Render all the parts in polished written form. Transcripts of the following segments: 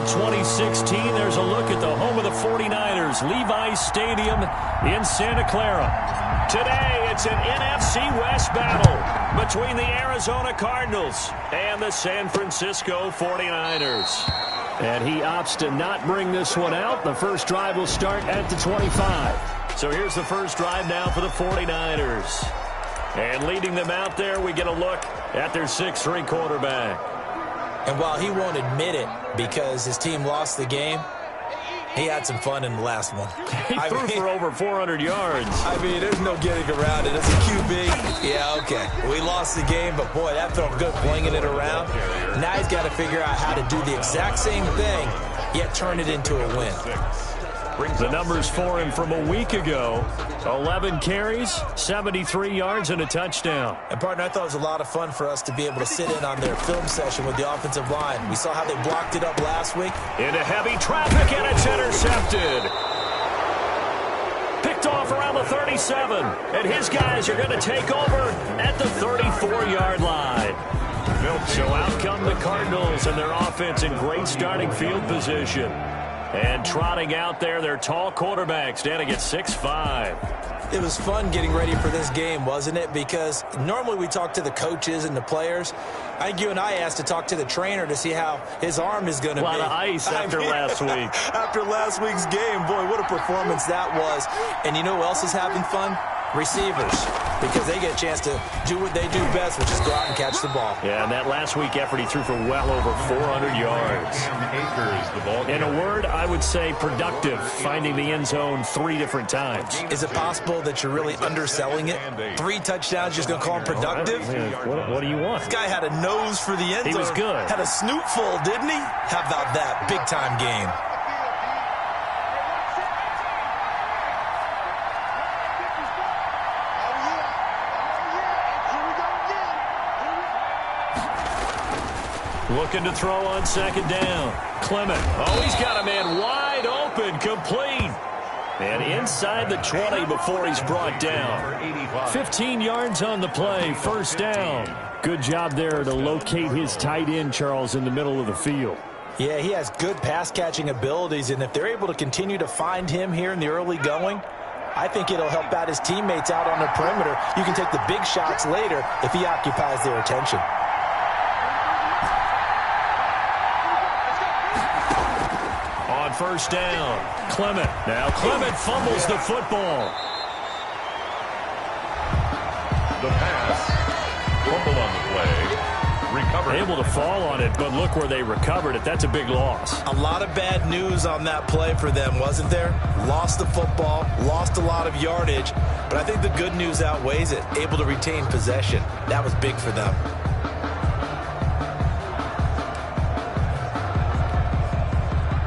2016, there's a look at the home of the 49ers, Levi's Stadium in Santa Clara. Today, it's an NFC West battle between the Arizona Cardinals and the San Francisco 49ers. And he opts to not bring this one out. The first drive will start at the 25. So here's the first drive now for the 49ers. And leading them out there, we get a look at their 6'3" quarterback. And while he won't admit it because his team lost the game, he had some fun in the last one. He threw for over 400 yards. I mean, there's no getting around it. As a QB, yeah, okay. We lost the game, but boy, that felt good flinging it around. Now he's got to figure out how to do the exact same thing, yet turn it into a win. The numbers for him from a week ago: 11 carries, 73 yards, and a touchdown. And, partner, I thought it was a lot of fun for us to be able to sit in on their film session with the offensive line. We saw how they blocked it up last week. Into heavy traffic, and it's intercepted. Picked off around the 37, and his guys are going to take over at the 34-yard line. So out come the Cardinals and their offense in great starting field position. And trotting out there, their tall quarterback standing at 6'5". It was fun getting ready for this game, wasn't it? Because normally we talk to the coaches and the players. I think you and I asked to talk to the trainer to see how his arm is going to be. A lot of ice after last week. After last week's game, boy, what a performance that was. And you know who else is having fun? Receivers, because they get a chance to do what they do best, which is go out and catch the ball. Yeah, and that last week effort, he threw for well over 400 yards. In a word, I would say productive, finding the end zone 3 different times. Is it possible that you're really underselling it? 3 touchdowns, just going to call him productive? What do you want? This guy had a nose for the end zone. He was good. Had a snoot full, didn't he? How about that? Big-time game. Looking to throw on second down. Clement. Oh, he's got a man wide open, complete. And inside the 20 before he's brought down. 15 yards on the play, first down. Good job there to locate his tight end, Charles, in the middle of the field. Yeah, he has good pass-catching abilities, and if they're able to continue to find him here in the early going, I think it'll help out his teammates out on the perimeter. You can take the big shots later if he occupies their attention. On first down, Clement. Now Clement fumbles the football. The pass, fumble on the play, recovered. Able to fall on it, but look where they recovered it. That's a big loss. A lot of bad news on that play for them, wasn't there? Lost the football, lost a lot of yardage, but I think the good news outweighs it. Able to retain possession. That was big for them.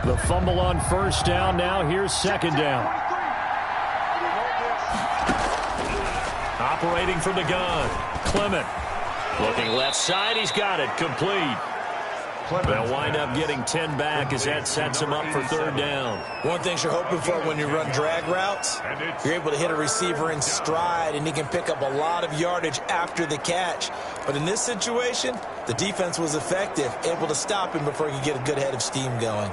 The fumble on first down. Now here's second down. Operating from the gun, Clement. Looking left side, he's got it, complete. They'll wind up getting 10 back as that sets him up for third down. One thing you're hoping for when you run drag routes, you're able to hit a receiver in stride, and he can pick up a lot of yardage after the catch. But in this situation, the defense was effective, able to stop him before he could get a good head of steam going.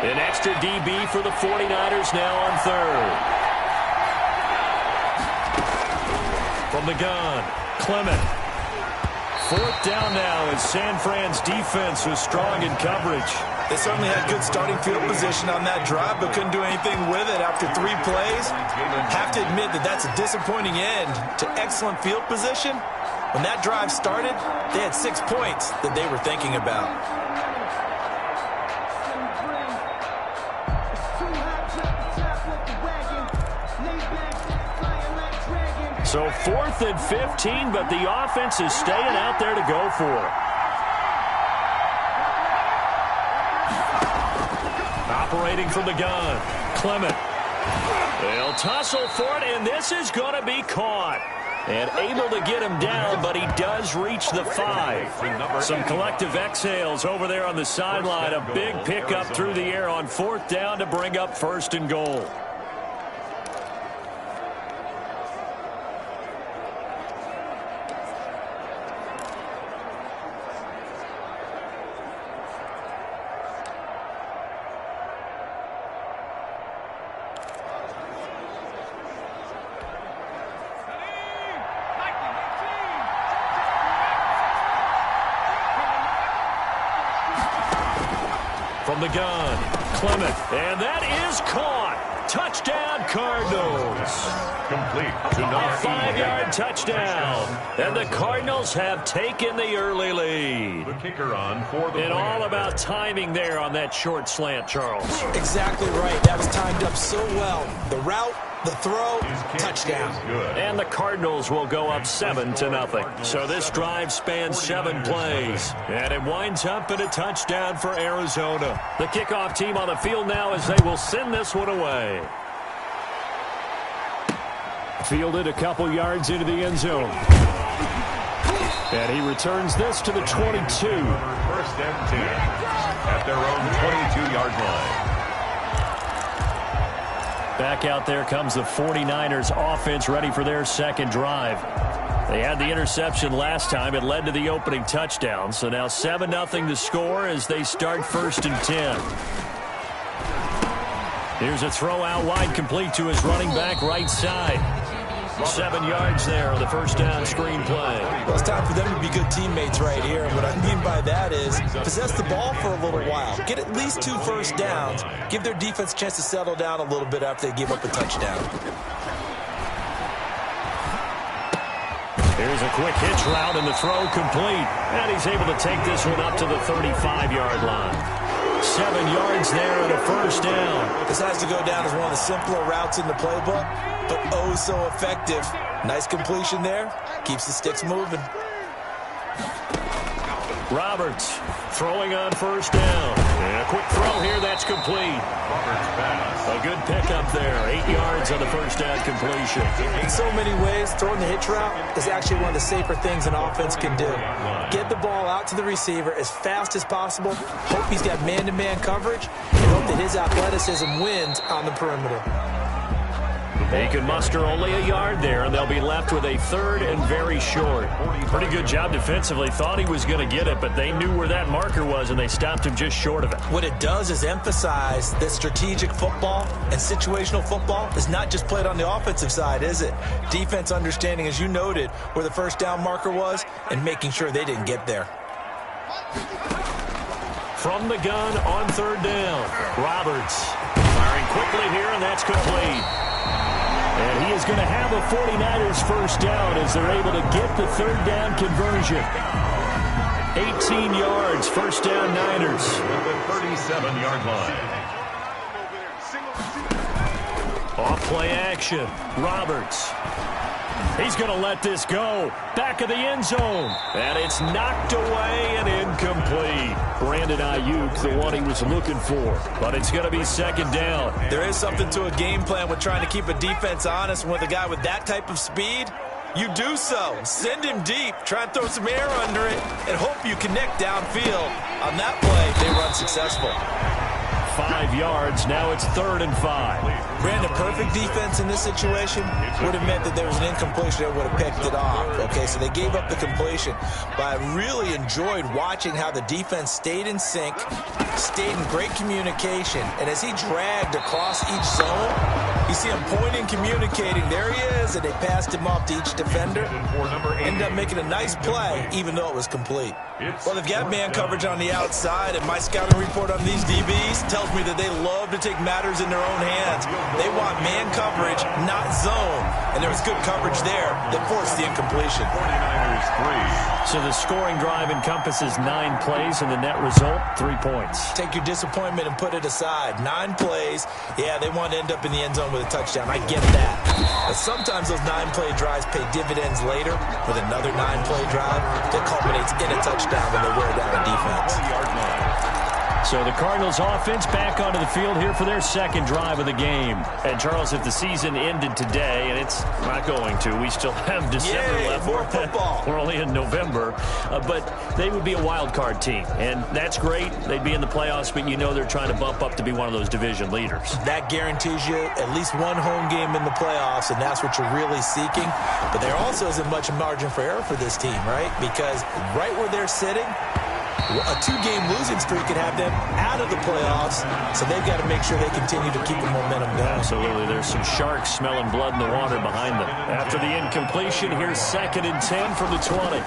An extra DB for the 49ers now on third. From the gun, Clement. Fourth down now as San Fran's defense was strong in coverage. They certainly had good starting field position on that drive, but couldn't do anything with it after 3 plays. Have to admit that that's a disappointing end to excellent field position. When that drive started, they had 6 points that they were thinking about. So 4th and 15, but the offense is staying out there to go for it. Operating from the gun, Clement. They'll tussle for it, and this is going to be caught. And able to get him down, but he does reach the 5. Some collective exhales over there on the sideline. A big pickup through the air on 4th down to bring up 1st and goal. the gun, Clement, and that is caught. Touchdown, Cardinals. Complete to A number 5-yard touchdown. And the Cardinals have taken the early lead. The kicker on for the And all about timing there on that short slant, Charles. Exactly right. That was timed up so well. The route, the throw, touchdown. And the Cardinals will go up 7-0. So this drive spans 7 plays. And it winds up in a touchdown for Arizona. The kickoff team on the field now as they will send this one away. Fielded a couple yards into the end zone. And he returns this to the 22. First and 10 at their own 22-yard line. Back out there comes the 49ers offense ready for their second drive. They had the interception last time. It led to the opening touchdown. So now 7-0 to score as they start 1st and 10. Here's a throw out wide, complete to his running back right side. 7 yards there on the first down screen play. Well, it's time for them to be good teammates right here. And what I mean by that is possess the ball for a little while. Get at least 2 first downs. Give their defense a chance to settle down a little bit after they give up a touchdown. Here's a quick hitch route and the throw complete. And he's able to take this one up to the 35-yard line. 7 yards there and a first down. This has to go down as one of the simpler routes in the playbook, but oh so effective. Nice completion there. Keeps the sticks moving. Roberts throwing on first down. And a quick throw here, that's complete. A good pickup there. 8 yards on the first down completion. In so many ways, throwing the hitch route is actually one of the safer things an offense can do. Get the ball out to the receiver as fast as possible. Hope he's got man-to-man coverage. And hope that his athleticism wins on the perimeter. They can muster only a yard there, and they'll be left with a 3rd and very short. Pretty good job defensively. Thought he was going to get it, but they knew where that marker was, and they stopped him just short of it. What it does is emphasize that strategic football and situational football is not just played on the offensive side, is it? Defense understanding, as you noted, where the first down marker was and making sure they didn't get there. From the gun on 3rd down, Roberts firing quickly here, and that's complete. And he is going to have a 49ers first down as they're able to get the 3rd down conversion. 18 yards, first down Niners. At the 37-yard line. Off play action, Roberts. He's going to let this go. Back of the end zone. And it's knocked away and incomplete. Brandon Ayuk, the one he was looking for. But it's going to be 2nd down. There is something to a game plan with trying to keep a defense honest. With a guy with that type of speed, you do so. Send him deep. Try and throw some air under it and hope you connect downfield. On that play, they run successful. 5 yards. Now it's 3rd and 5. Brandon, perfect defense in this situation would have meant that there was an incompletion that would have picked it off. Okay, so they gave up the completion. But I really enjoyed watching how the defense stayed in sync, stayed in great communication. And as he dragged across each zone, you see him pointing, communicating. There he is, and they passed him off to each defender. Ended up making a nice play, even though it was complete. Well, they've got man coverage on the outside, and my scouting report on these DBs tells me that they love to take matters in their own hands. They want man coverage, not zone. And there was good coverage there that forced the incompletion. 49ers 3. So the scoring drive encompasses 9 plays, and the net result, 3 points. Take your disappointment and put it aside. 9 plays. Yeah, they want to end up in the end zone with a touchdown. I get that. But sometimes those 9-play drives pay dividends later with another 9-play drive that culminates in a touchdown when they wear down a defense. So the Cardinals offense back onto the field here for their 2nd drive of the game. And Charles, if the season ended today, and it's not going to, we still have December left. More football. We're only in November. But they would be a wild card team. And that's great. They'd be in the playoffs, but you know they're trying to bump up to be one of those division leaders. That guarantees you at least one home game in the playoffs, and that's what you're really seeking. But there also isn't much margin for error for this team, right? Because right where they're sitting, a 2-game losing streak could have them out of the playoffs, so they've got to make sure they continue to keep the momentum going. Absolutely. There's some sharks smelling blood in the water behind them. After the incompletion, here's 2nd and 10 from the 20.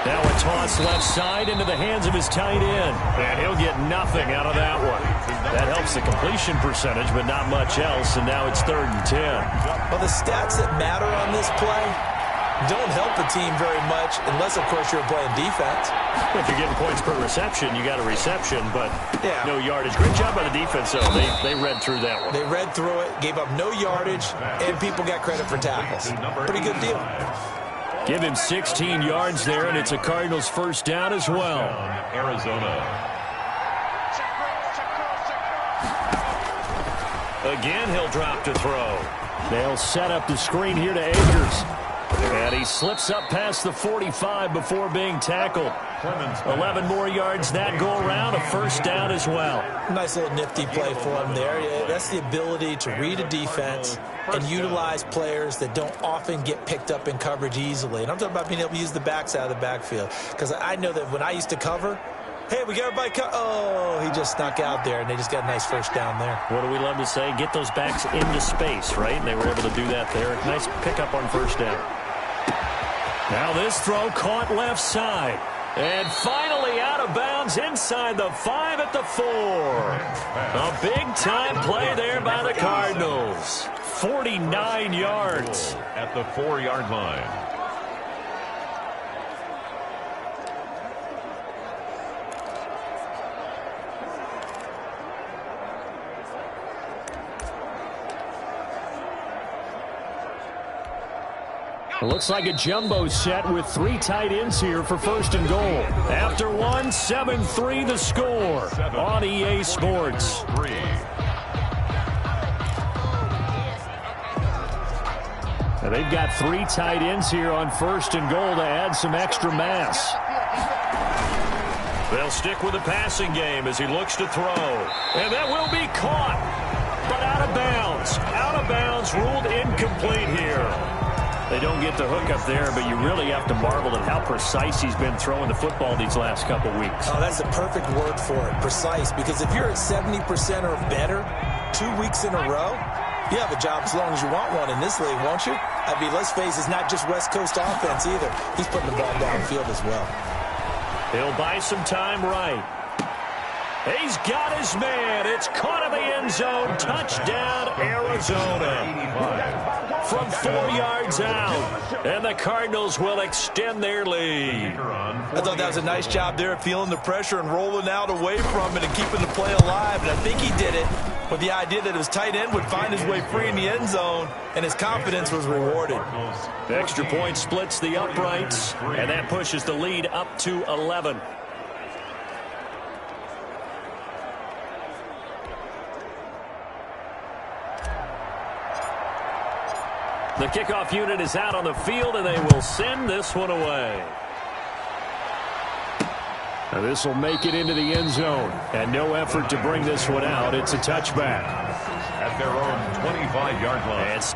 Now a toss left side into the hands of his tight end. And he'll get nothing out of that one. That helps the completion percentage, but not much else. And now it's 3rd and 10. Well, the stats that matter on this play don't help a team very much unless, of course, you're playing defense. If you're getting points per reception, you got a reception, but no yardage. Great job by the defense, though. They read through that one. They read through it, gave up no yardage, and people got credit for tackles. Pretty good deal. Give him 16 yards there, and it's a Cardinals first down as well. Arizona. Again, he'll drop to throw. They'll set up the screen here to Akers. And he slips up past the 45 before being tackled. 11 more yards that go around, a first down as well. Nice little nifty play for him there. That's the ability to read a defense and utilize players that don't often get picked up in coverage easily. And I'm talking about being able to use the backs out of the backfield. Because I know that when I used to cover, hey, we got everybody oh, he just snuck out there, and they just got a nice first down there. What do we love to say? Get those backs into space, right? And they were able to do that there. Nice pickup on first down. Now this throw caught left side. And finally out of bounds inside the 5 at the 4. A big-time play there by the Cardinals. 49 yards. At the 4-yard line. It looks like a jumbo set with 3 tight ends here for 1st and goal. After 1, 7-3 the score on EA Sports. And they've got 3 tight ends here on 1st and goal to add some extra mass. They'll stick with the passing game as he looks to throw. And that will be caught, but out of bounds. Out of bounds, ruled incomplete here. They don't get the hook up there, but you really have to marvel at how precise he's been throwing the football these last couple weeks. Oh, that's the perfect word for it, precise. Because if you're at 70% or better 2 weeks in a row, you have a job as long as you want one in this league, won't you? I mean, let's face it, it's not just West Coast offense either. He's putting the ball downfield as well. He'll buy some time right. He's got his man. It's caught in the end zone. Touchdown, Arizona. From 4 yards out. And the Cardinals will extend their lead. I thought that was a nice job there of feeling the pressure and rolling out away from it and keeping the play alive. And I think he did it with the idea that his tight end would find his way free in the end zone, and his confidence was rewarded. The extra point splits the uprights, and that pushes the lead up to 11. The kickoff unit is out on the field, and they will send this one away. Now this will make it into the end zone, and no effort to bring this one out. It's a touchback. At their own 25-yard line. It's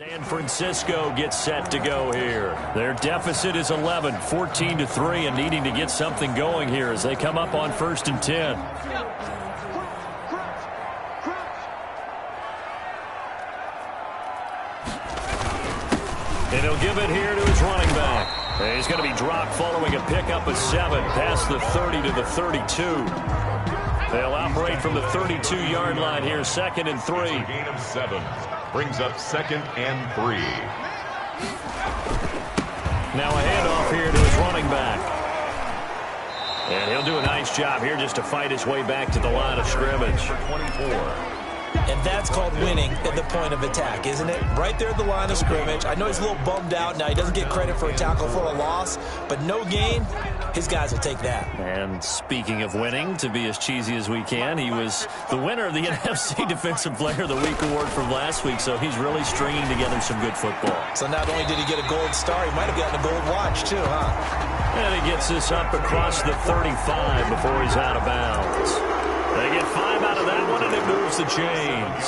San Francisco gets set to go here. Their deficit is 11, 14-3, and needing to get something going here as they come up on 1st and 10. And he'll give it here to his running back. And he's going to be dropped following a pickup of 7 past the 30 to the 32. They'll operate from the 32-yard line here, 2nd and 3. Gain of 7 brings up 2nd and 3. Now a handoff here to his running back. And he'll do a nice job here just to fight his way back to the line of scrimmage. 24. And that's called winning at the point of attack, isn't it? Right there at the line of scrimmage. I know he's a little bummed out now. He doesn't get credit for a tackle for a loss, but no gain, his guys will take that. And speaking of winning, to be as cheesy as we can, he was the winner of the NFC Defensive Player of the Week award from last week, so he's really stringing together some good football. So not only did he get a gold star, he might have gotten a gold watch too, huh? And he gets this up across the 35 before he's out of bounds. They get 5 out of that one, and it moves the chains.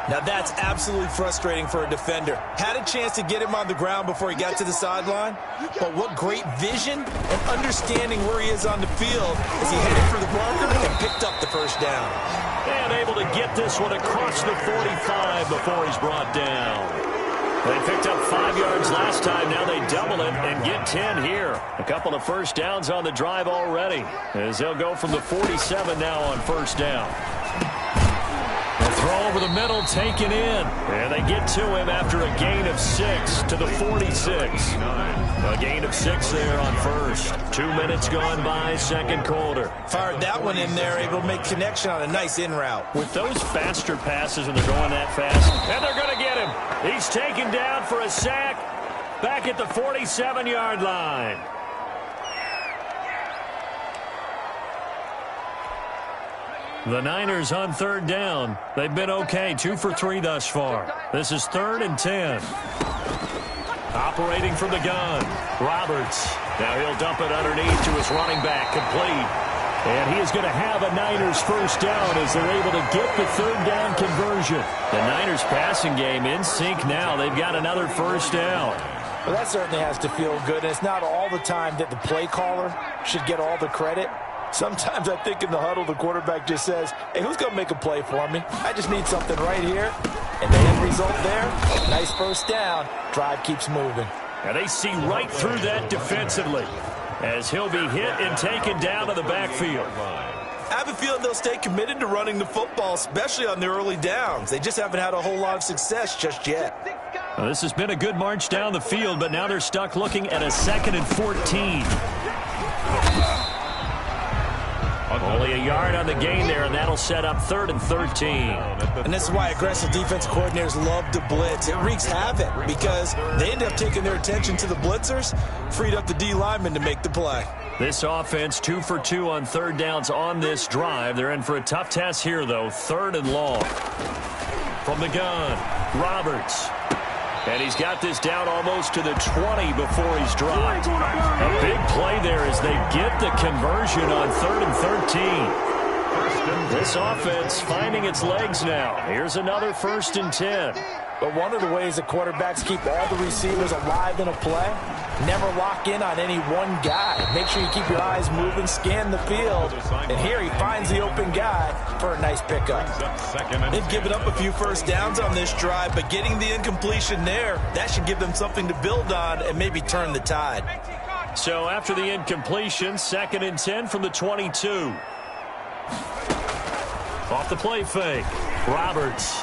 Now that's absolutely frustrating for a defender. Had a chance to get him on the ground before he got to the sideline, but what great vision and understanding where he is on the field as he headed for the marker and picked up the first down. And able to get this one across the 45 before he's brought down. They picked up 5 yards last time. Now they double it and get 10 here. A couple of first downs on the drive already, as they'll go from the 47 now on 1st down. A throw over the middle, taken in. And they get to him after a gain of 6 to the 46. A gain of 6 there on 1st. 2 minutes gone by, 2nd quarter. Fired that one in there, able to make connection on a nice in route. With those faster passes when they're going that fast, and they're going to get him. He's taken down for a sack back at the 47-yard line. The Niners on 3rd down. They've been okay, 2 for 3 thus far. This is 3rd and 10. Operating from the gun, Roberts. Now he'll dump it underneath to his running back, complete. And he is going to have a Niners first down as they're able to get the 3rd down conversion. The Niners passing game in sync now. They've got another first down. Well, that certainly has to feel good, and it's not all the time that the play caller should get all the credit. Sometimes I think in the huddle, the quarterback just says, hey, who's going to make a play for me? I just need something right here. And the end result there, nice first down. Drive keeps moving. And they see right through that defensively as he'll be hit and taken down to the backfield. I have a feeling they'll stay committed to running the football, especially on the early downs. They just haven't had a whole lot of success just yet. Well, this has been a good march down the field, but now they're stuck looking at a 2nd and 14. Only a yard on the gain there, and that'll set up 3rd and 13. And this is why aggressive defensive coordinators love to blitz. It wreaks havoc because they end up taking their attention to the blitzers, freed up the D lineman to make the play. This offense 2 for 2 on 3rd downs on this drive. They're in for a tough test here, though. 3rd and long. From the gun, Roberts. And he's got this down almost to the 20 before he's dropped. A big play there as they get the conversion on 3rd and 13. This offense finding its legs now. Here's another 1st and 10. But one of the ways the quarterbacks keep all the receivers alive in a play, never lock in on any one guy. Make sure you keep your eyes moving, scan the field. And here he finds the open guy for a nice pickup. They've given up a few first downs on this drive, but getting the incompletion there, that should give them something to build on and maybe turn the tide. So after the incompletion, 2nd and 10 from the 22. Off the play fake, Roberts.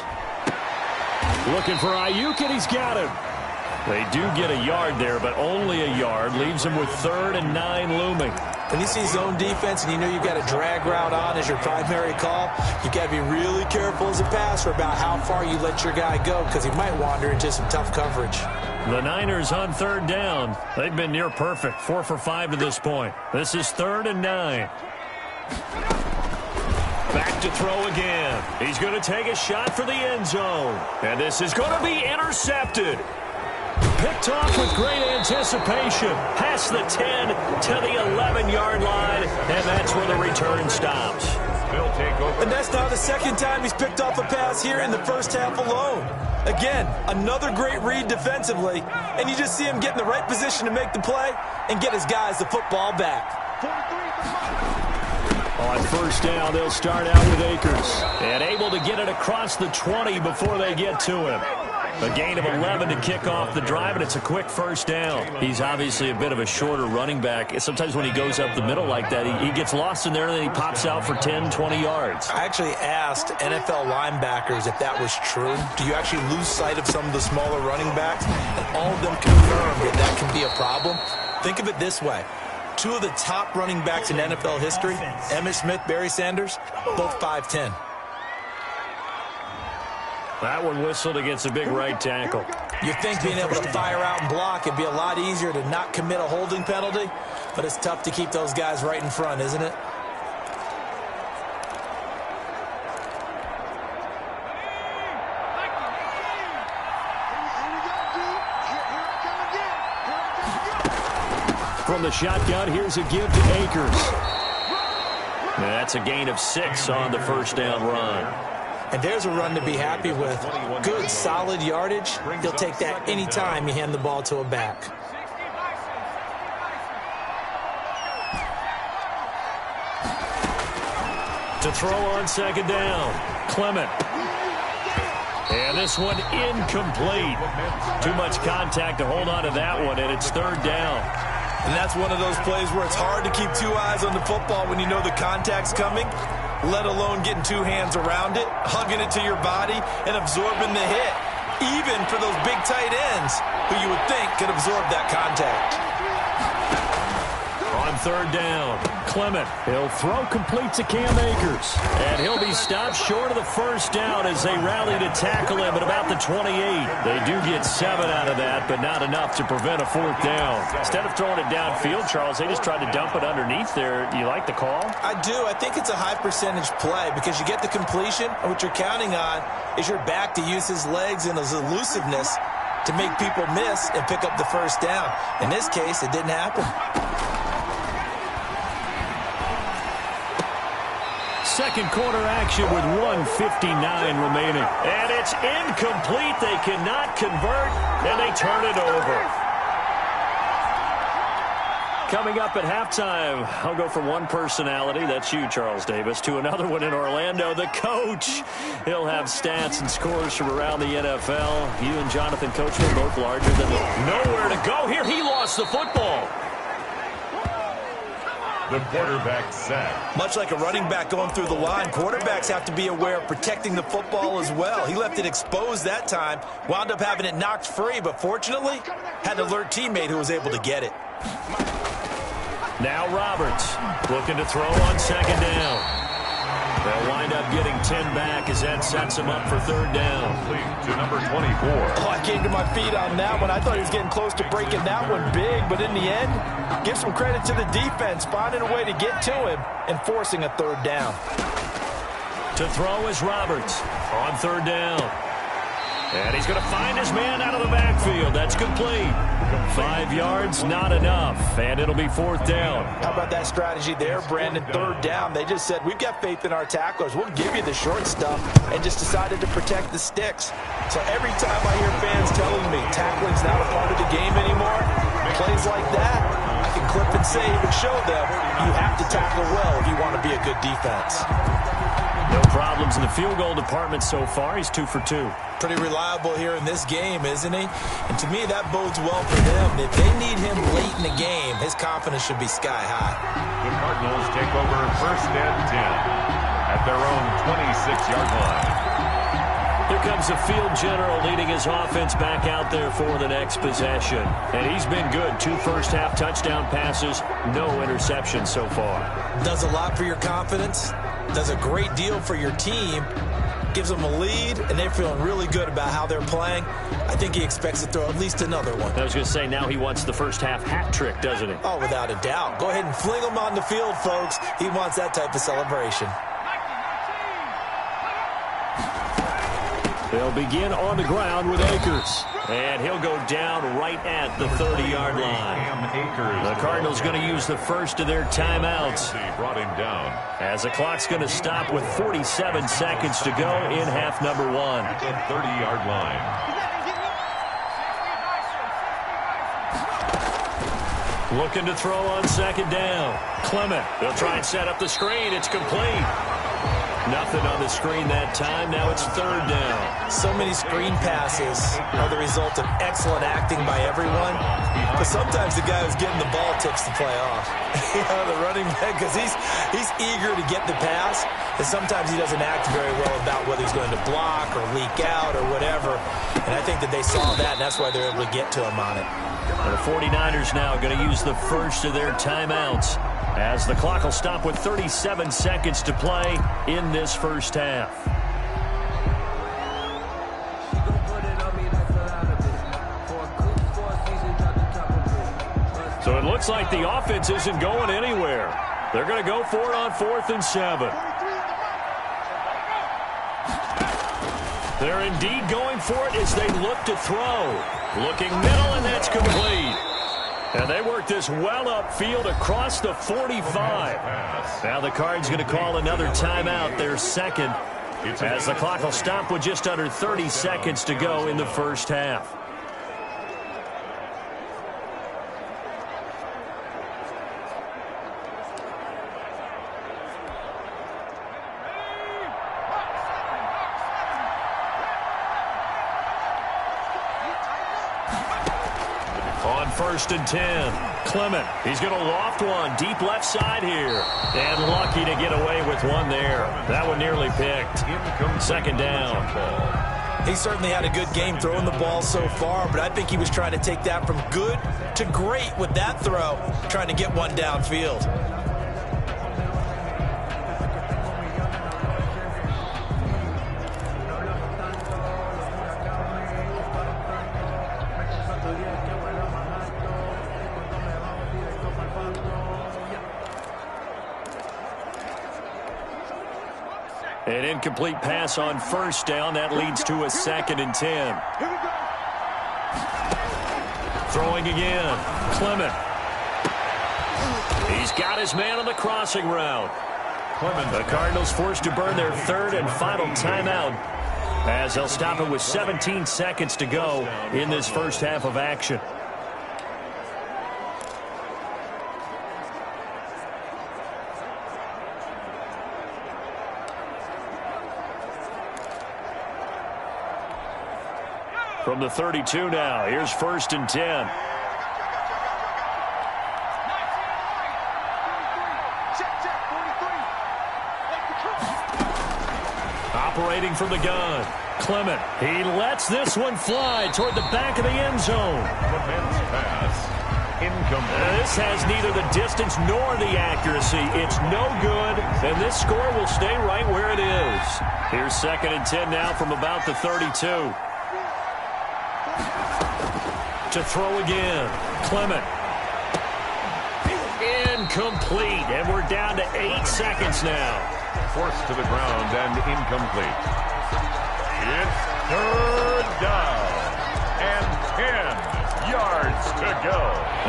Looking for Ayuk, and he's got him. They do get a yard there, but only a yard. Leaves him with 3rd and 9 looming. When you see zone defense and you know you've got a drag route on as your primary call, you've got to be really careful as a passer about how far you let your guy go because he might wander into some tough coverage. The Niners on 3rd down. They've been near perfect, 4 for 5 to this point. This is 3rd and 9. Back to throw again. He's going to take a shot for the end zone. And this is going to be intercepted. Picked off with great anticipation. Past the 10 to the 11-yard line. And that's where the return stops. They'll take over. And that's now the second time he's picked off a pass here in the first half alone. Again, another great read defensively, and you just see him get in the right position to make the play and get his guys the football back. On first down, they'll start out with Akers. And able to get it across the 20 before they get to him. A gain of 11 to kick off the drive, and it's a quick first down. He's obviously a bit of a shorter running back. Sometimes when he goes up the middle like that, he gets lost in there, and then he pops out for 10, 20 yards. I actually asked NFL linebackers if that was true. Do you actually lose sight of some of the smaller running backs? And all of them confirmed that that can be a problem. Think of it this way. Two of the top running backs in NFL history, Emmitt Smith, Barry Sanders, both 5'10". That one whistled against a big right tackle. You think being able to fire out and block it'd be a lot easier to not commit a holding penalty, but it's tough to keep those guys right in front, isn't it? From the shotgun, here's a give to Akers. That's a gain of 6 on the first down run. And there's a run to be happy with. Good, solid yardage. He'll take that any time you hand the ball to a back. To throw on second down, Clement. And this one incomplete. Too much contact to hold on to that one, and it's third down. And that's one of those plays where it's hard to keep two eyes on the football when you know the contact's coming, let alone getting two hands around it, hugging it to your body, and absorbing the hit, even for those big tight ends who you would think could absorb that contact. On third down, Clement. He'll throw complete to Cam Akers. And he'll be stopped short of the first down as they rally to tackle him at about the 28. They do get 7 out of that, but not enough to prevent a fourth down. Instead of throwing it downfield, Charles, they just tried to dump it underneath there. Do you like the call? I do. I think it's a high percentage play because you get the completion, and what you're counting on is your back to use his legs and his elusiveness to make people miss and pick up the first down. In this case, it didn't happen. Second quarter action with 1:59 remaining. And it's incomplete. They cannot convert, and they turn it over. Coming up at halftime, I'll go from one personality, that's you, Charles Davis, to another one in Orlando, the coach. He'll have stats and scores from around the NFL. You and Jonathan Coachman both larger than nowhere to go here. He lost the football. The quarterback sack. Much like a running back going through the line, quarterbacks have to be aware of protecting the football as well. He left it exposed that time, wound up having it knocked free, but fortunately, had an alert teammate who was able to get it. Now Roberts looking to throw on second down. They'll wind up getting 10 back as that sets him up for third down. To number 24. Oh, I came to my feet on that one. I thought he was getting close to breaking that one big, but in the end, give some credit to the defense, finding a way to get to him and forcing a third down. To throw is Roberts on third down. And he's going to find his man out of the backfield. That's complete. 5 yards, not enough. And it'll be fourth down. How about that strategy there, Brandon? Third down. They just said, we've got faith in our tacklers. We'll give you the short stuff, and just decided to protect the sticks. So every time I hear fans telling me tackling's not a part of the game anymore, plays like that, I can clip and save and show them you have to tackle well if you want to be a good defense. No problems in the field goal department so far. He's 2 for 2. Pretty reliable here in this game, isn't he? And to me, that bodes well for them. If they need him late in the game, his confidence should be sky high. The Cardinals take over first and 10 at their own 26-yard line. Here comes the field general leading his offense back out there for the next possession. And he's been good. 2 first-half touchdown passes, no interceptions so far. Does a lot for your confidence. Does a great deal for your team. Gives them a lead, and they're feeling really good about how they're playing. I think he expects to throw at least another one. I was going to say, now he wants the first-half hat trick, doesn't he? Oh, without a doubt. Go ahead and fling him on the field, folks. He wants that type of celebration. They'll begin on the ground with Akers. And he'll go down right at the 30-yard line. The Cardinals going to use the first of their timeouts. Brought him down. As the clock's going to stop with 47 seconds to go in half number 1. At the 30-yard line. Looking to throw on second down. Clement, they'll try and set up the screen. It's complete. Nothing on the screen that time. Now it's third down. So many screen passes are the result of excellent acting by everyone. But sometimes the guy who's getting the ball takes the play off. The running back, because he's eager to get the pass. And sometimes he doesn't act very well about whether he's going to block or leak out or whatever. And I think that they saw that, and that's why they're able to get to him on it. And the 49ers now going to use the first of their timeouts, as the clock will stop with 37 seconds to play in this first half. So it looks like the offense isn't going anywhere. They're going to go for it on 4th and 7. They're indeed going for it as they look to throw. Looking middle, and that's complete. And they work this well upfield across the 45. Now the Cards going to call another timeout, their second, as the clock will stop with just under 30 seconds to go in the first half. On 1st and 10, Clement. He's going to loft one deep left side here. And lucky to get away with one there. That one nearly picked. Second down. He certainly had a good game throwing the ball so far, but I think he was trying to take that from good to great with that throw, trying to get one downfield. An incomplete pass on first down. That leads to a 2nd and 10. Throwing again. Clement. He's got his man on the crossing route. Clement. The Cardinals forced to burn their third and final timeout, as they'll stop it with 17 seconds to go in this first half of action. From the 32 now, here's 1st and 10. Operating from the gun, Clement. He lets this one fly toward the back of the end zone. The men's pass. Incomplete. This has neither the distance nor the accuracy. It's no good, and this score will stay right where it is. Here's 2nd and 10 now from about the 32. To throw again, Clement. Incomplete, and we're down to 8 seconds now. Forced to the ground and incomplete. It's third down and 10 yards to go.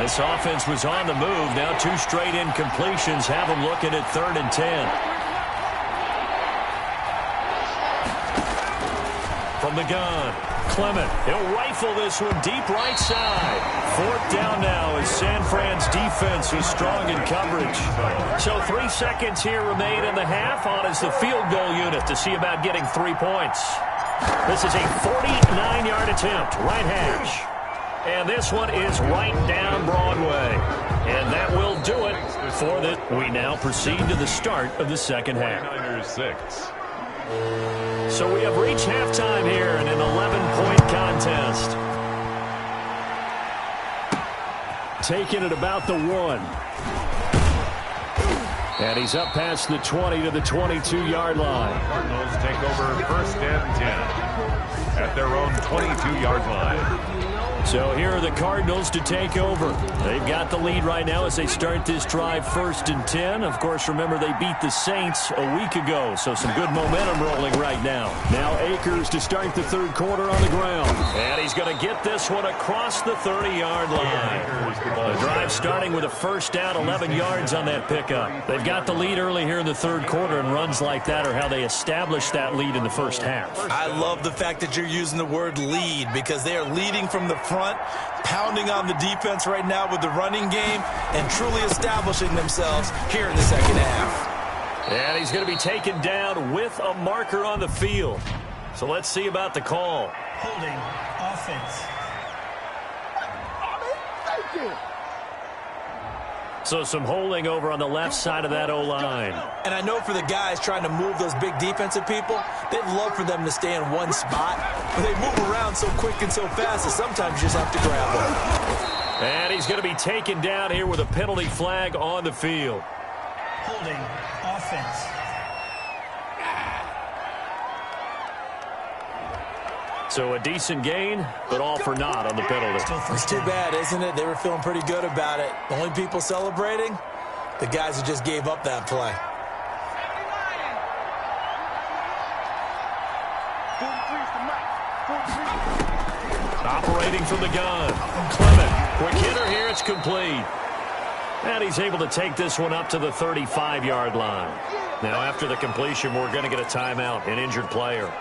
This offense was on the move. Now 2 straight incompletions have them looking at 3rd and 10. From the gun, Clement. He'll rifle this one deep right side. 4th down now as San Fran's defense is strong in coverage. So 3 seconds here remain in the half. On is the field goal unit to see about getting 3 points. This is a 49-yard attempt, right hash. And this one is right down Broadway. And that will do it for this. We now proceed to the start of the second half. 49ers 6. So we have reached halftime here in an 11-point contest. Taking it about the 1. And he's up past the 20 to the 22-yard line. Cardinals take over 1st and 10 at their own 22-yard line. So here are the Cardinals to take over. They've got the lead right now as they start this drive 1st and 10. Of course, remember they beat the Saints a week ago, so some good momentum rolling right now. Now Akers. Akers to start the third quarter on the ground. And he's going to get this one across the 30-yard line. The drive starting with a first down, 11 yards on that pickup. They've got the lead early here in the third quarter, and runs like that are how they establish that lead in the first half. I love the fact that you're using the word lead, because they are leading from the front, pounding on the defense right now with the running game, and truly establishing themselves here in the second half. And he's going to be taken down with a marker on the field. So let's see about the call. Holding offense. So some holding over on the left side of that O-line. And I know for the guys trying to move those big defensive people, they'd love for them to stay in one spot. But they move around so quick and so fast that sometimes you just have to grab them. And he's going to be taken down here with a penalty flag on the field. Holding offense. So a decent gain, but all for naught on the penalty. It's too bad, isn't it? They were feeling pretty good about it. The only people celebrating, the guys who just gave up that play. Operating from the gun. Clement. Quick hitter here. It's complete. And he's able to take this one up to the 35-yard line. Now, after the completion, we're going to get a timeout, an injured player.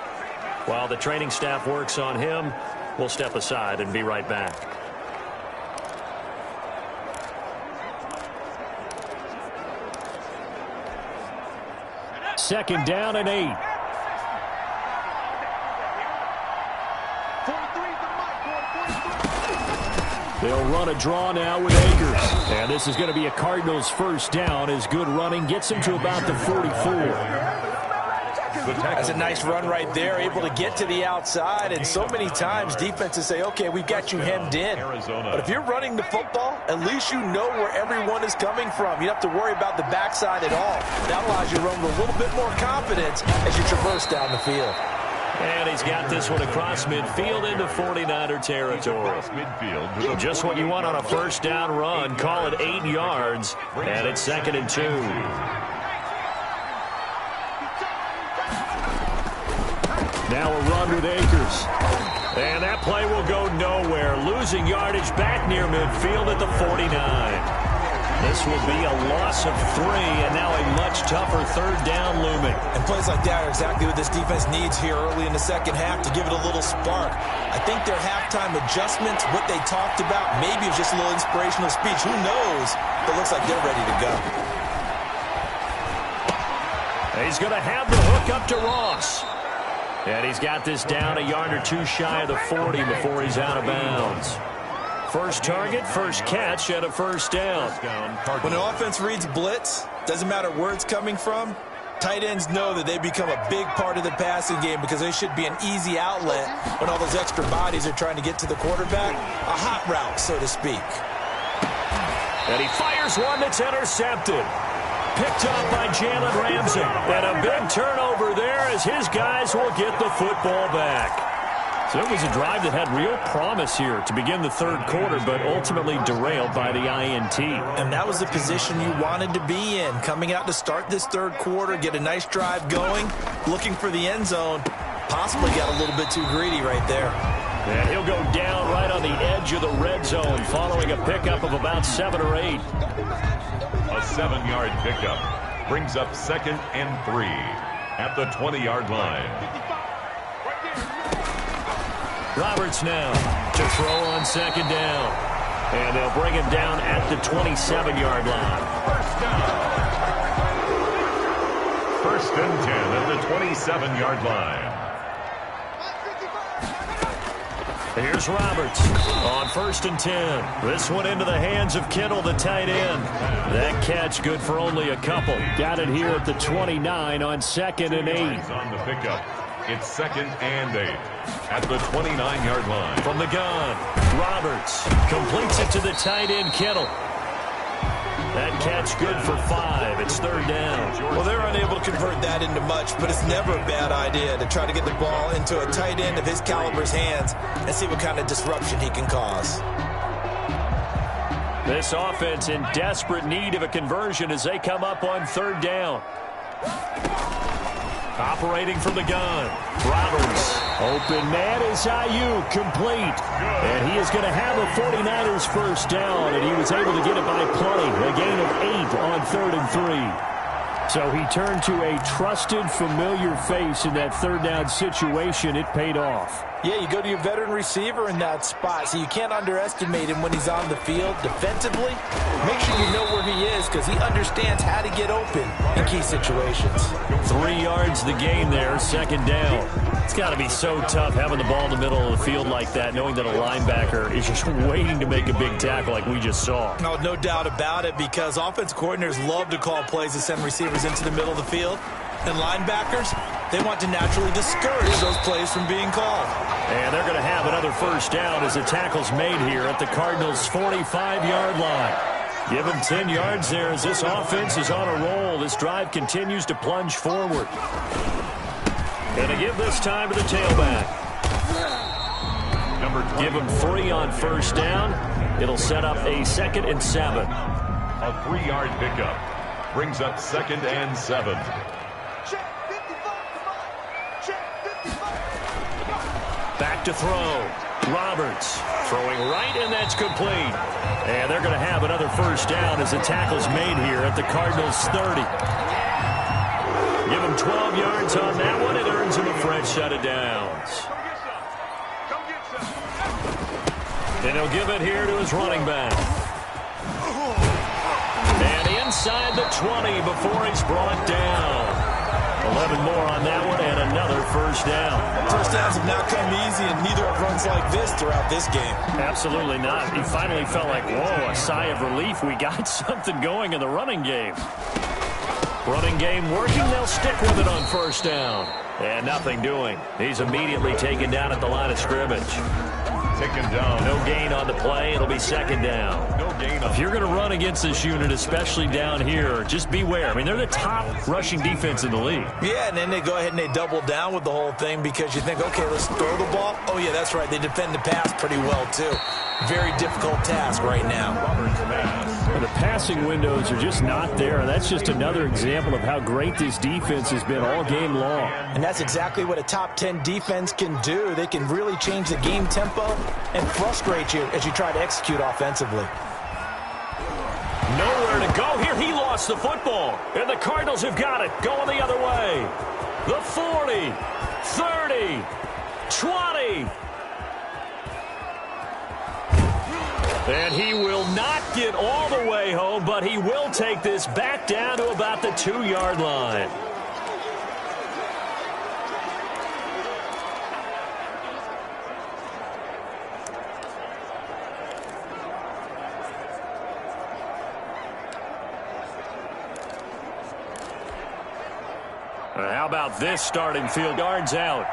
While the training staff works on him, we'll step aside and be right back. Second down and 8. They'll run a draw now with Akers. And this is going to be a Cardinals first down as good running gets him to about the 44. That's a nice run right there, able to get to the outside. And so many times defenses say, okay, we've got you hemmed in. But if you're running the football, at least you know where everyone is coming from. You don't have to worry about the backside at all. That allows you to run with a little bit more confidence as you traverse down the field. And he's got this one across midfield into 49er territory. Just what you want on a first down run. Call it 8 yards. And it's 2nd and 2. Now a run with Akers. And that play will go nowhere. Losing yardage back near midfield at the 49. This will be a loss of 3, and now a much tougher third down looming. And plays like that are exactly what this defense needs here early in the second half to give it a little spark. I think their halftime adjustments, what they talked about, maybe it was just a little inspirational speech. Who knows? But it looks like they're ready to go. He's going to have the hook up to Ross. And he's got this down a yard or 2 shy of the 40 before he's out of bounds. First target, first catch, and a first down. When an offense reads blitz, doesn't matter where it's coming from, tight ends know that they become a big part of the passing game because they should be an easy outlet when all those extra bodies are trying to get to the quarterback. A hot route, so to speak. And he fires one that's intercepted. Picked up by Jalen Ramsey. And a big turnover there as his guys will get the football back. So it was a drive that had real promise here to begin the third quarter, but ultimately derailed by the INT. And that was the position you wanted to be in, coming out to start this third quarter, get a nice drive going, looking for the end zone. Possibly got a little bit too greedy right there. And he'll go down right on the edge of the red zone following a pickup of about 7 or 8. A 7-yard pickup brings up 2nd and 3 at the 20-yard line. Roberts now to throw on 2nd down. And they'll bring him down at the 27-yard line. First and 10 at the 27-yard line. Here's Roberts on 1st and 10. This one into the hands of Kittle, the tight end. That catch good for only a couple. Got it here at the 29 on 2nd and 8. On the pickup. It's 2nd and 8 at the 29-yard line. From the gun, Roberts completes it to the tight end, Kittle. That catch good for 5. It's 3rd down. Well, they're unable to convert that into much, but it's never a bad idea to try to get the ball into a tight end of his caliber's hands and see what kind of disruption he can cause. This offense in desperate need of a conversion as they come up on 3rd down. Operating from the gun. Roberts. Open man is Ayuk, complete. And he is going to have a 49ers first down, and he was able to get it by play. A gain of 8 on 3rd and 3. So he turned to a trusted, familiar face in that 3rd down situation. It paid off. Yeah, you go to your veteran receiver in that spot, so you can't underestimate him when he's on the field defensively. Make sure you know where he is because he understands how to get open in key situations. 3 yards the gain there, 2nd down. It's got to be so tough having the ball in the middle of the field like that, knowing that a linebacker is just waiting to make a big tackle like we just saw. No, no doubt about it, because offensive coordinators love to call plays to send receivers into the middle of the field. And linebackers, they want to naturally discourage those plays from being called. And they're going to have another first down as the tackle's made here at the Cardinals' 45-yard line. Give them 10 yards there as this offense is on a roll. This drive continues to plunge forward. Going to give this time to the tailback. Give him 3 on first down. It'll set up a 2nd and 7. A 3-yard pickup brings up 2nd and 7. Back to throw. Roberts throwing right, and that's complete. And they're going to have another first down as the tackle's made here at the Cardinals' 30. Give him 12 yards on that one. It earns him a fresh set of downs. And he'll give it here to his running back. And inside the 20 before he's brought down. 11 more on that one, and another first down. First downs have not come easy, and neither have runs like this throughout this game. Absolutely not. He finally felt like, whoa, a sigh of relief. We got something going in the running game. Running game working. They'll stick with it on first down. And nothing doing. He's immediately taken down at the line of scrimmage. Taken down. No gain on the play. It'll be 2nd down. No gain. If you're going to run against this unit, especially down here, just beware. I mean, they're the top rushing defense in the league. Yeah, and then they go ahead and they double down with the whole thing because you think, okay, let's throw the ball. Oh, yeah, that's right. They defend the pass pretty well, too. Very difficult task right now. The passing windows are just not there, and that's just another example of how great this defense has been all game long. And that's exactly what a top 10 defense can do. They can really change the game tempo and frustrate you as you try to execute offensively. Nowhere to go here. He lost the football, and the Cardinals have got it. Going the other way. The 40, 30, 20. And he will not get all the way home, but he will take this back down to about the 2-yard line. How about this starting field? Guards out.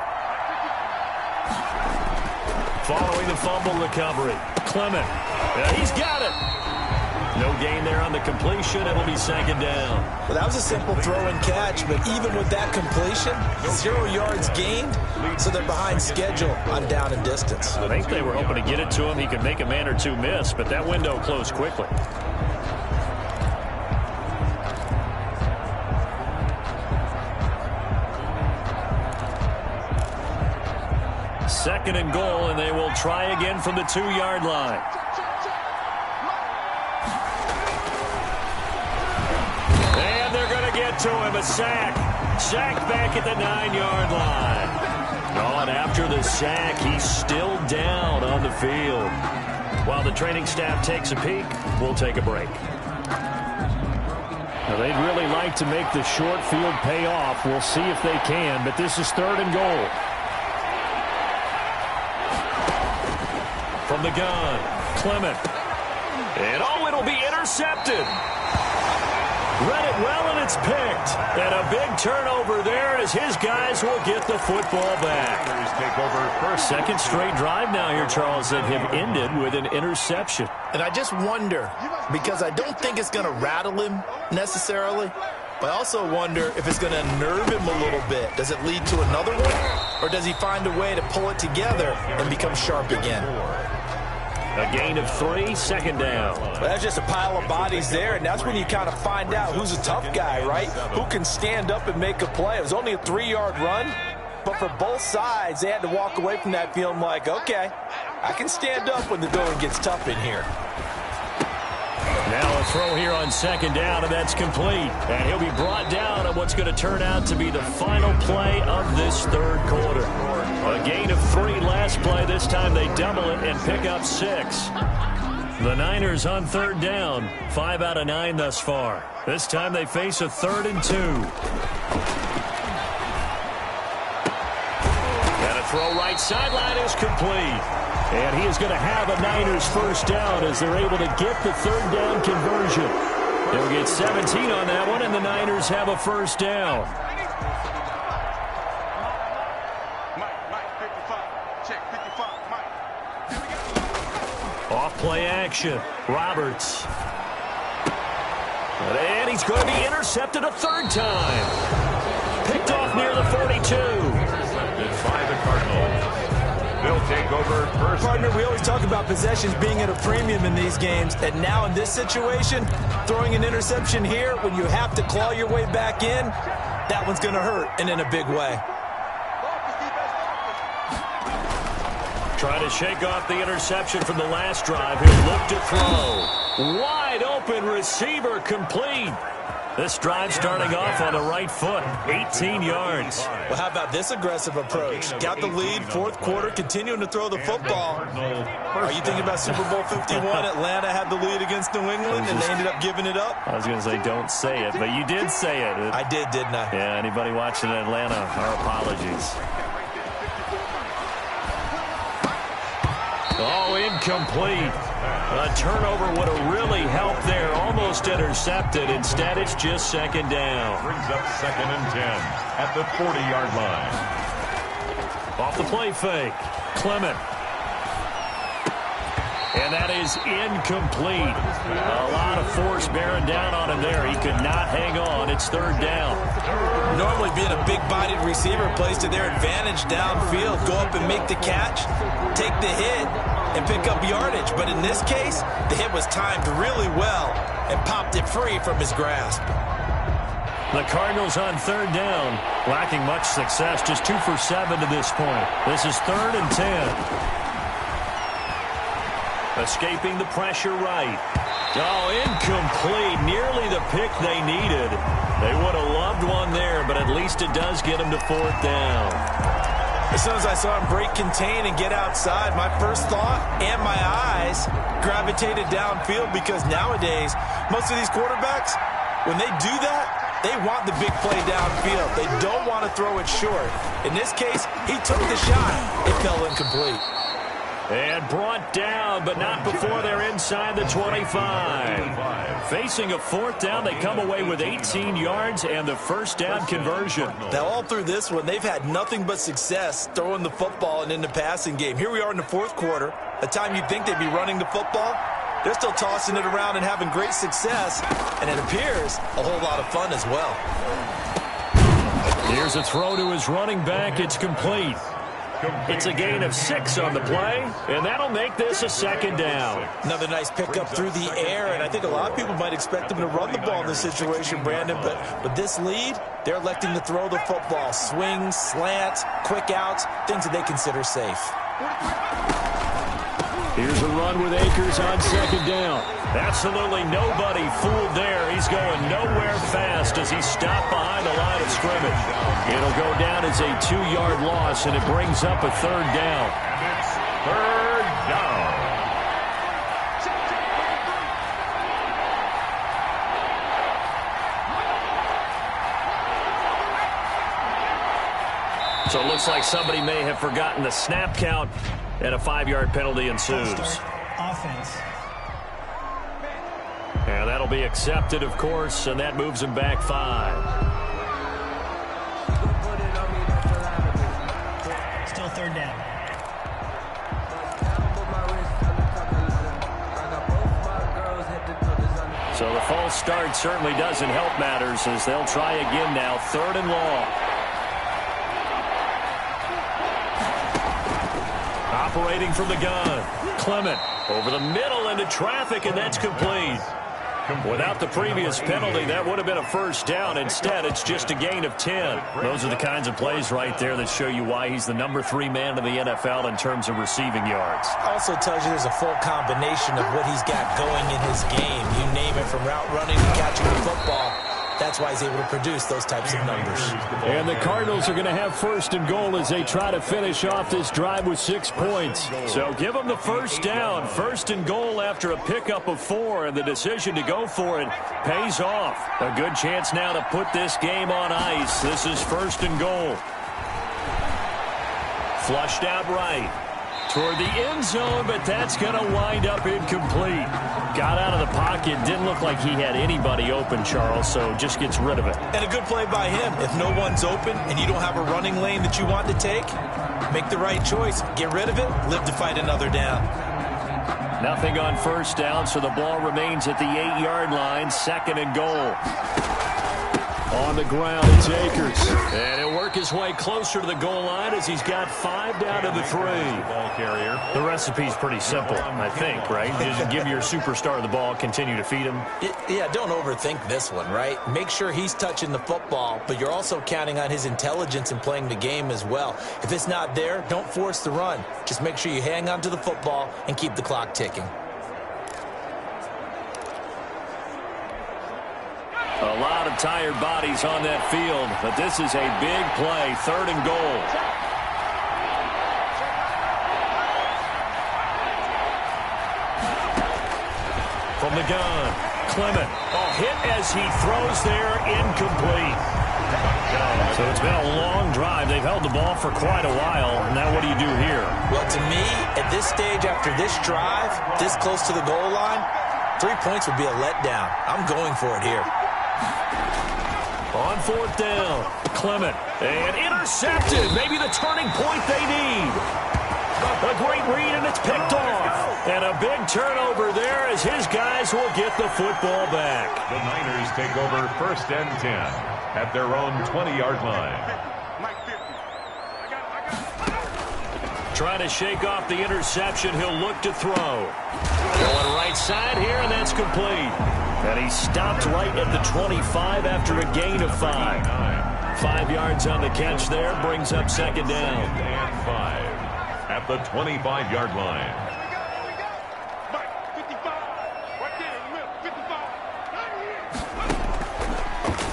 Following the fumble recovery. Clement. He's got it. No gain there on the completion. It'll be 2nd down. Well, that was a simple throw and catch, but even with that completion, 0 yards gained, so they're behind schedule on down and distance. I think they were hoping to get it to him. He could make a man or two miss, but that window closed quickly. Second and goal, and they will try again from the 2-yard line. And they're going to get to him. A sack. Sacked back at the 9-yard line. Oh, and after the sack, he's still down on the field. While the training staff takes a peek, we'll take a break. Now, they'd really like to make the short field pay off. We'll see if they can, but this is 3rd and goal. From the gun, Clement. And, oh, it'll be intercepted. Read it well, and it's picked. And a big turnover there as his guys will get the football back. Take over first. 2nd straight drive now here, Charles, that have ended with an interception. And I just wonder, because I don't think it's going to rattle him necessarily, but I also wonder if it's going to nerve him a little bit. Does it lead to another one? Or does he find a way to pull it together and become sharp again? A gain of 3, second down. Well, that's just a pile of bodies there, and that's when you kind of find out who's a tough guy, right? Who can stand up and make a play. It was only a 3-yard run, but for both sides, they had to walk away from that feeling like, okay, I can stand up when the going gets tough in here. Now a throw here on second down, and that's complete. And he'll be brought down on what's going to turn out to be the final play of this third quarter. A gain of 3 last play. This time they double it and pick up 6. The Niners on third down. 5 out of 9 thus far. This time they face a 3rd and 2. And a throw right sideline is complete. And he is going to have a Niners first down as they're able to get the third down conversion. They'll get 17 on that one, and the Niners have a first down. Off play action. Roberts. And he's going to be intercepted a 3rd time. Picked off near the 42. It's by the Cardinals. They'll take over first. Partner, we always talk about possessions being at a premium in these games, and now in this situation, throwing an interception here when you have to claw your way back in, that one's going to hurt, and in a big way. Trying to shake off the interception from the last drive. He'll look to throw. Wide open receiver complete. This drive starting off on the right foot, 18 yards. Well, how about this aggressive approach? Got the lead, 4th quarter, continuing to throw the football. Are you thinking about Super Bowl 51? Atlanta had the lead against New England, and they ended up giving it up? I was going to say don't say it, but you did say it. I did, didn't I? Yeah, anybody watching Atlanta, our apologies. Oh, incomplete. A turnover would have really helped there. Almost intercepted. Instead, it's just second down. Brings up 2nd and 10 at the 40-yard line. Off the play fake. Clement. And that is incomplete. A lot of force bearing down on him there. He could not hang on. It's 3rd down. Normally being a big-bodied receiver plays to their advantage downfield. Go up and make the catch, take the hit, and pick up yardage. But in this case, the hit was timed really well and popped it free from his grasp. The Cardinals on 3rd down, lacking much success, just 2 for 7 to this point. This is 3rd and 10. Escaping the pressure right. Oh, incomplete. Nearly the pick they needed. They would have loved one there, but at least it does get them to 4th down. As soon as I saw him break contain and get outside, my first thought and my eyes gravitated downfield, because nowadays, most of these quarterbacks, when they do that, they want the big play downfield. They don't want to throw it short. In this case, he took the shot. It fell incomplete. And brought down, but not before they're inside the 25. Facing a 4th down, they come away with 18 yards and the first down conversion. Now, all through this one, they've had nothing but success throwing the football and in the passing game. Here we are in the 4th quarter, a time you'd think they'd be running the football. They're still tossing it around and having great success, and it appears a whole lot of fun as well. Here's a throw to his running back. It's complete. It's a gain of 6 on the play, and that'll make this a 2nd down. Another nice pickup through the air, and I think a lot of people might expect them to run the ball in this situation, Brandon, but with this lead, they're electing to throw the football. Swings, slants, quick outs, things that they consider safe. Here's a run with Akers on 2nd down. Absolutely nobody fooled there. He's going nowhere fast as he's stopped behind the line of scrimmage. It'll go down as a 2-yard loss, and it brings up a 3rd down. It's 3rd down. So it looks like somebody may have forgotten the snap count, and a 5-yard penalty ensues. Offense. And that'll be accepted, of course, and that moves him back 5. Still 3rd down. So the false start certainly doesn't help matters as they'll try again now. 3rd and long. Operating from the gun. Clement over the middle into traffic, and that's complete. Without the previous penalty, that would have been a first down. Instead, it's just a gain of 10. Those are the kinds of plays right there that show you why he's the number 3 man in the NFL in terms of receiving yards. Also tells you there's a full combination of what he's got going in his game. You name it, from route running to catching the football. That's why he's able to produce those types of numbers. And the Cardinals are going to have first and goal as they try to finish off this drive with 6 points. So give them the first down. First and goal after a pickup of 4, and the decision to go for it pays off. A good chance now to put this game on ice. This is first and goal. Flushed out right. Toward the end zone, but that's going to wind up incomplete. Got out of the pocket. Didn't look like he had anybody open, Charles, so just gets rid of it. And a good play by him. If no one's open and you don't have a running lane that you want to take, make the right choice. Get rid of it. Live to fight another down. Nothing on first down, so the ball remains at the 8-yard line. Second and goal. On the ground, it's Akers. And he'll work his way closer to the goal line as he's got 5 down to the 3. Ball carrier. The recipe's pretty simple, I think, right? You just give your superstar the ball, continue to feed him. Yeah, don't overthink this one, right? Make sure he's touching the football, but you're also counting on his intelligence in playing the game as well. If it's not there, don't force the run. Just make sure you hang on to the football and keep the clock ticking. A lot of tired bodies on that field, but this is a big play, third and goal. From the gun, Clement. Hit as he throws there, incomplete. So it's been a long drive. They've held the ball for quite a while. Now what do you do here? Well, to me, at this stage after this drive, this close to the goal line, 3 points would be a letdown. I'm going for it here. On fourth down, Clement, and intercepted. Maybe the turning point they need. A great read, and it's picked off. And a big turnover there as his guys will get the football back. The Niners take over first and 10 at their own 20-yard line. Trying to shake off the interception. He'll look to throw. Going right side here, and that's complete. And he stopped right at the 25 after a gain of 5. 5 yards on the catch there, brings up second down. And 5 at the 25-yard line.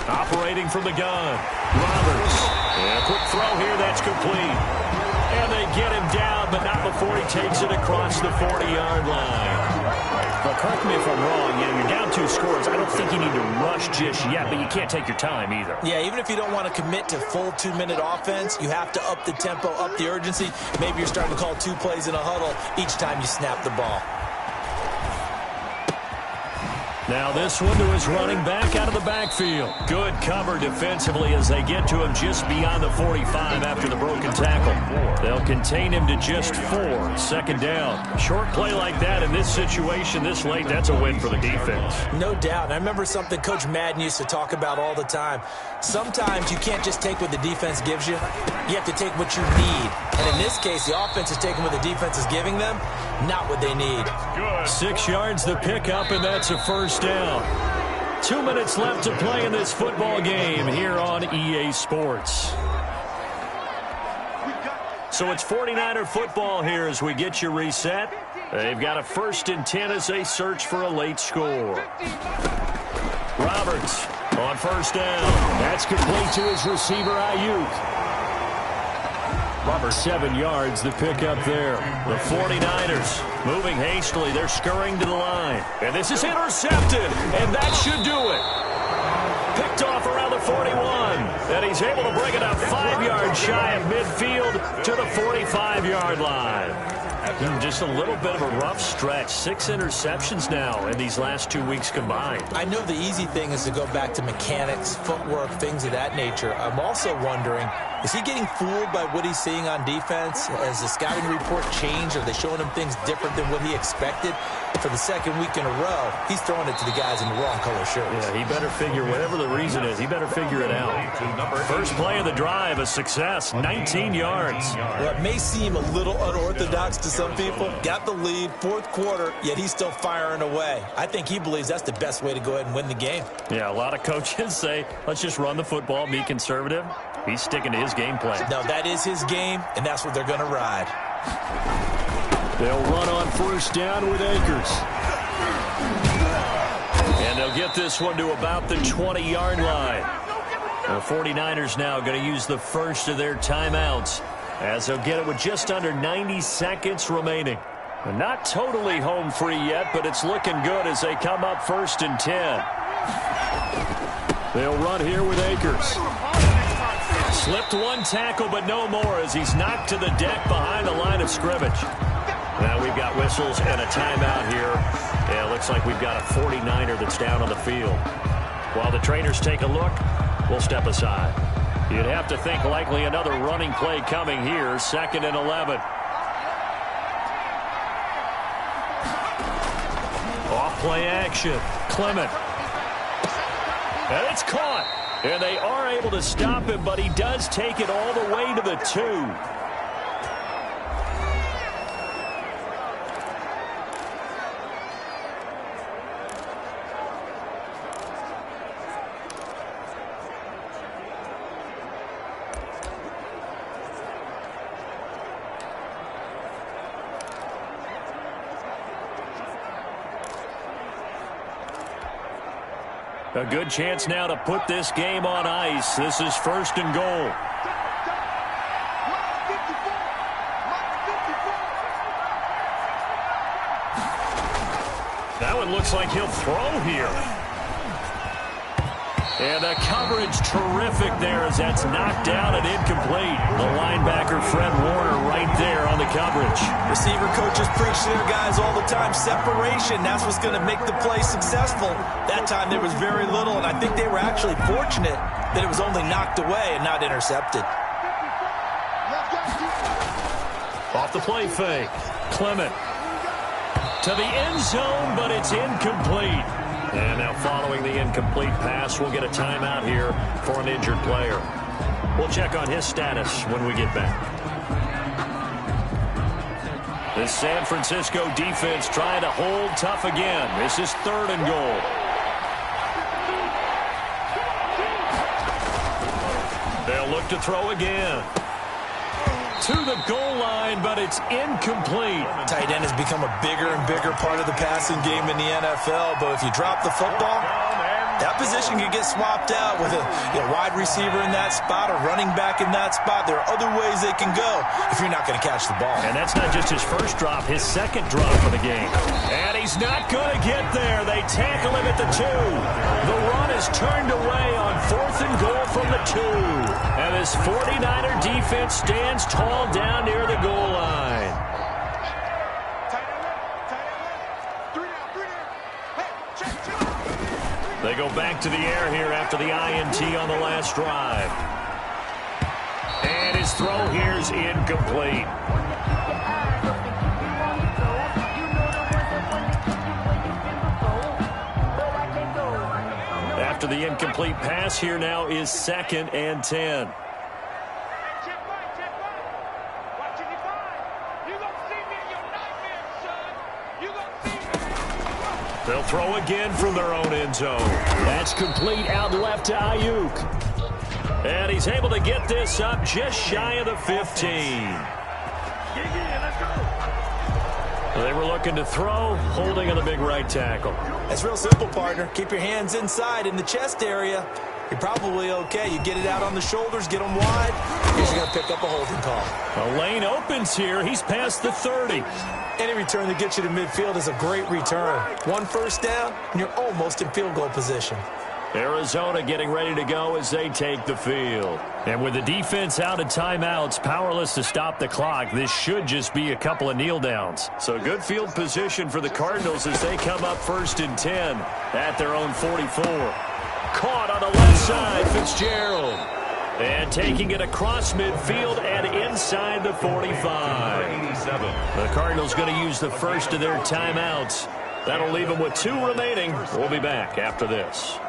Operating from the gun, Roberts. And a quick throw here, that's complete. And they get him down, but not before he takes it across the 40-yard line. But correct me if I'm wrong, you're down 2 scores. I don't think you need to rush just yet, but you can't take your time either. Yeah, even if you don't want to commit to full 2-minute offense, you have to up the tempo, up the urgency. Maybe you're starting to call 2 plays in a huddle each time you snap the ball. Now this one to his running back out of the backfield. Good cover defensively as they get to him just beyond the 45 after the broken tackle. They'll contain him to just 4. Second down. Short play like that in this situation this late, that's a win for the defense. No doubt. And I remember something Coach Madden used to talk about all the time. Sometimes you can't just take what the defense gives you. You have to take what you need. And in this case, the offense is taking what the defense is giving them, not what they need. 6 yards the pickup, and that's a first down. 2 minutes left to play in this football game here on EA Sports. So it's 49er football here as we get you reset. They've got a first and 10 as they search for a late score. Roberts on first down. That's complete to his receiver, Ayuk. Roberts 7 yards, the pickup there. The 49ers moving hastily. They're scurrying to the line. And this is intercepted, and that should do it. Picked off around the 41. And he's able to bring it up 5 yards shy of midfield to the 45-yard line. Just a little bit of a rough stretch. 6 interceptions now in these last 2 weeks combined. I know the easy thing is to go back to mechanics, footwork, things of that nature. I'm also wondering, is he getting fooled by what he's seeing on defense? Has the scouting report changed? Are they showing him things different than what he expected? for the second week in a row, he's throwing it to the guys in the wrong color shirts. Yeah, he better figure, whatever the reason is, he better figure it out. First play of the drive, a success, 19 yards. Well, it may seem a little unorthodox to some people. Got the lead, fourth quarter, yet he's still firing away. I think he believes that's the best way to go ahead and win the game. Yeah, a lot of coaches say, let's just run the football, be conservative. He's sticking to his game plan. No, that is his game, and that's what they're going to ride. They'll run on first down with Akers. And they'll get this one to about the 20-yard line. The 49ers now going to use the first of their timeouts, as they'll get it with just under 90 seconds remaining. Not totally home free yet, but it's looking good as they come up 1st and 10. They'll run here with Akers. Slipped one tackle, but no more as he's knocked to the deck behind the line of scrimmage. Now we've got whistles and a timeout here. Yeah, looks like we've got a 49er that's down on the field. While the trainers take a look, we'll step aside. You'd have to think likely another running play coming here, 2nd and 11. Off play action. Clement. And it's caught. And they are able to stop him, but he does take it all the way to the 2. A good chance now to put this game on ice. This is 1st and goal. That one looks like he'll throw here. And the coverage terrific there as that's knocked down and incomplete. The linebacker, Fred Warner, right there on the coverage. Receiver coaches preach to their guys all the time. Separation, that's what's going to make the play successful. That time there was very little, and I think they were actually fortunate that it was only knocked away and not intercepted. Off the play fake. Clement to the end zone, but it's incomplete. And now following the incomplete pass, we'll get a timeout here for an injured player. We'll check on his status when we get back. This San Francisco defense trying to hold tough again. This is 3rd and goal. They'll look to throw again. To the goal line, but it's incomplete. Tight end has become a bigger and bigger part of the passing game in the NFL, but if you drop the football, that position can get swapped out with a wide receiver in that spot, a running back in that spot. There are other ways they can go if you're not going to catch the ball. And that's not just his first drop, his second drop of the game. And he's not going to get there. They tackle him at the 2. The run is turned away on 4th and goal from the 2. And this 49er defense stands tall down near the goal line. They go back to the air here after the INT on the last drive. And his throw here's incomplete. After the incomplete pass, here now is 2nd and 10. They'll throw again from their own end zone. That's complete out left to Ayuk. And he's able to get this up just shy of the 15. They were looking to throw, holding on the big right tackle. It's real simple, partner. Keep your hands inside in the chest area. You're probably okay. You get it out on the shoulders, get them wide. He's going to pick up a holding call. A lane opens here. He's past the 30. Any return that gets you to midfield is a great return. 1 first down, and you're almost in field goal position. Arizona getting ready to go as they take the field. And with the defense out of timeouts, powerless to stop the clock, this should just be a couple of kneel downs. So good field position for the Cardinals as they come up 1st and 10 at their own 44. Caught on the left side, Fitzgerald. And taking it across midfield and inside the 45. The Cardinals going to use the first of their timeouts That'll leave him with 2 remaining. We'll be back after this.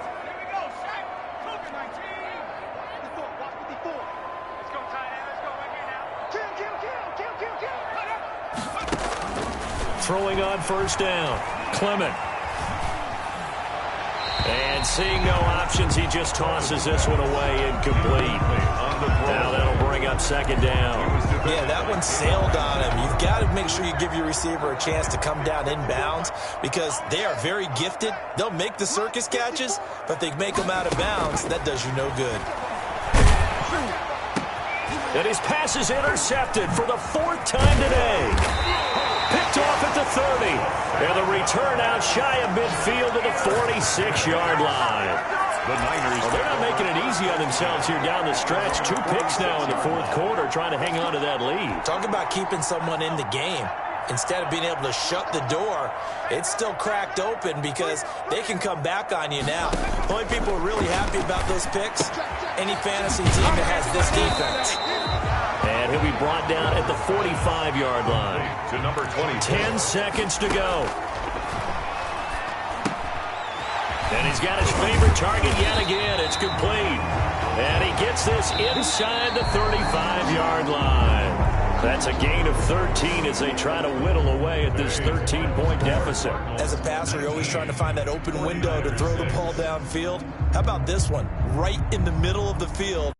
Throwing on first down. Clement. And seeing no options, he just tosses this one away incomplete. Now that'll bring up second down. Yeah, that one sailed on him. You've got to make sure you give your receiver a chance to come down inbounds because they are very gifted. They'll make the circus catches, but they make them out of bounds. That does you no good. And his pass is intercepted for the 4th time today. Picked off at the 30. And the return out shy of midfield to the 46-yard line. The Niners. Well, they're not making it easy on themselves here down the stretch. 2 picks now in the 4th quarter, trying to hang on to that lead. Talk about keeping someone in the game. Instead of being able to shut the door, it's still cracked open because they can come back on you now. The only people who are really happy about those picks, any fantasy team that has this defense. And he'll be brought down at the 45-yard line. To number 20. 10 seconds to go. And he's got his favorite target yet again. It's complete. And he gets this inside the 35-yard line. That's a gain of 13 as they try to whittle away at this 13-point deficit. As a passer, you're always trying to find that open window to throw the ball downfield. How about this one? Right in the middle of the field.